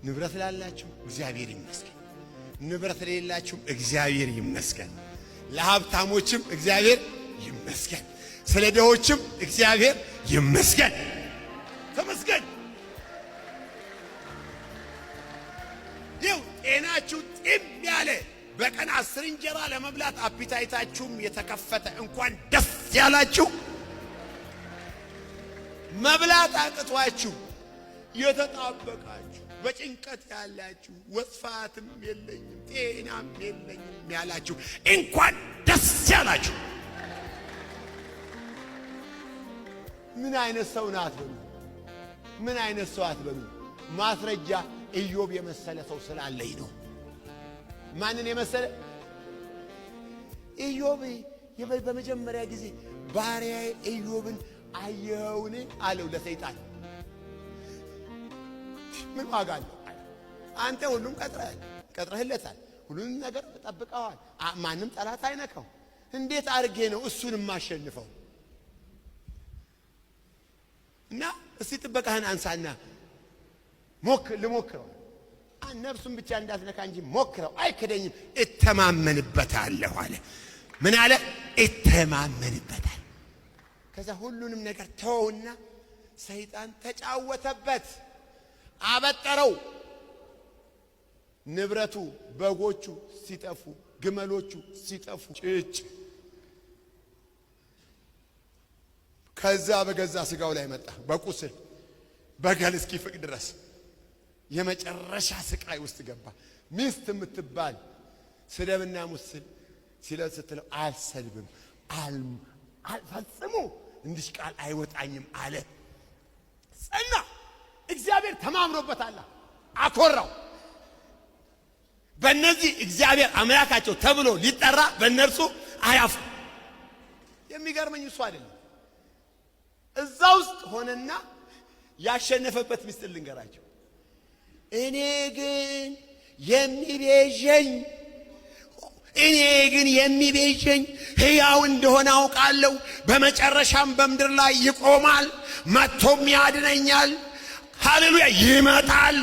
ንብረት ላላችሁ እግዚአብሔር ይመስገን፣ ንብረት ለሌላችሁ እግዚአብሔር ይመስገን፣ ለሀብታሞችም እግዚአብሔር ይመስገን፣ ስለ ደሆችም እግዚአብሔር ይመስገን። ተመስገን። ይው ጤናችሁ ጤም ያለ በቀን 10 እንጀራ ለመብላት አፒታይታችሁም የተከፈተ እንኳን ደስ ያላችሁ። መብላት አቅቷችሁ የተጣበቃችሁ በጭንቀት ያላችሁ ወስፋትም የለኝም ጤናም የለኝም ያላችሁ እንኳን ደስ ያላችሁ። ምን አይነት ሰው ናት በሉ? ምን አይነት ሰው አትበሉ? ማስረጃ ኢዮብ የመሰለ ሰው ስላለኝ ነው። ማንን የመሰለ? ኢዮብ በመጀመሪያ ጊዜ ባሪያዬ ኢዮብን አየውን አለው ለሰይጣን። ምን ዋጋ አለው? አንተ ሁሉም ቀጥረህለታል፣ ሁሉም ነገር ተጠብቀዋል፣ ማንም ጠላት አይነካው። እንዴት አድርጌ ነው እሱን ማሸንፈው? እና እስቲ ጥበቃህን አንሳና ልሞክረው፣ ነፍሱን ብቻ እንዳትነካ እንጂ ሞክረው፣ አይከደኝም፣ እተማመንበታለሁ አለ። ምን አለ? እተማመንበታል። ከዛ ሁሉንም ነገር ተወውና ሰይጣን ተጫወተበት፣ አበጠረው። ንብረቱ በጎቹ ሲጠፉ፣ ግመሎቹ ሲጠፉ ጭጭ። ከዛ በገዛ ስጋው ላይ መጣ በቁስል በገል እስኪፍቅ ድረስ የመጨረሻ ስቃይ ውስጥ ገባ። ሚስት የምትባል ስደብና ሙስል ሲለው ስትለው አልሰድብም ፈጽሞ እንዲህ ቃል አይወጣኝም አለ። ጸና። እግዚአብሔር ተማምኖበታል፣ አኮራው። በእነዚህ እግዚአብሔር አምላካቸው ተብሎ ሊጠራ በእነርሱ አያፍር። የሚገርመኝ እሱ አይደለም፣ እዛ ውስጥ ሆነና ያሸነፈበት ምስጢር ልንገራቸው። እኔ ግን የሚቤዠኝ ሕያው እንደሆነ አውቃለሁ። በመጨረሻም በምድር ላይ ይቆማል፣ መጥቶም ያድነኛል። ሃሌሉያ! ይመጣል።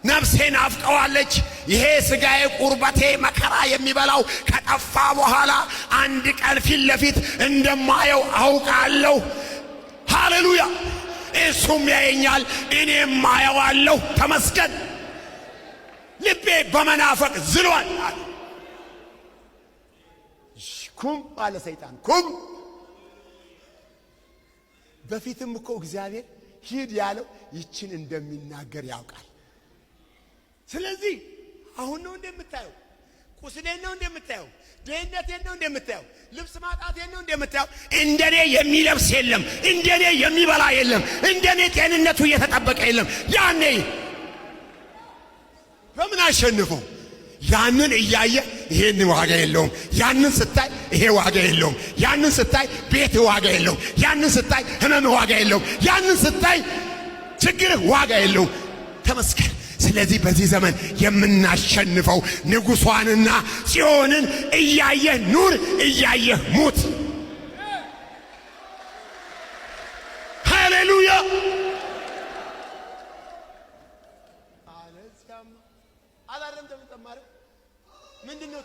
ነፍሴን አፍቀዋለች። ይሄ ሥጋዬ ቁርበቴ መከራ የሚበላው ከጠፋ በኋላ አንድ ቀን ፊት ለፊት እንደማየው አውቃለሁ። ሃሌሉያ! እሱም ያየኛል፣ እኔም አየዋለሁ። ተመስገን። ልቤ በመናፈቅ ዝሏል። ኩም አለ ሰይጣን፣ ኩም። በፊትም እኮ እግዚአብሔር ሂድ ያለው ይችን እንደሚናገር ያውቃል። ስለዚህ አሁን ነው እንደምታየው፣ ቁስሌን ነው እንደምታየው፣ ድህነቴን ነው እንደምታየው፣ ልብስ ማጣቴን ነው እንደምታየው። እንደኔ የሚለብስ የለም፣ እንደኔ የሚበላ የለም፣ እንደኔ ጤንነቱ እየተጠበቀ የለም። ያኔ በምን አሸንፈው? ያንን እያየ ይሄን ዋጋ የለውም፣ ያንን ስታይ ይሄ ዋጋ የለውም፣ ያንን ስታይ ቤት ዋጋ የለውም፣ ያንን ስታይ ህመም ዋጋ የለውም፣ ያንን ስታይ ችግርህ ዋጋ የለውም። ተመስገን። ስለዚህ በዚህ ዘመን የምናሸንፈው ንጉሷንና ጽዮንን እያየህ ኑር፣ እያየህ ሙት። ሃሌሉያ! አለዚያም አላረም ተመጣማረ ምንድነው?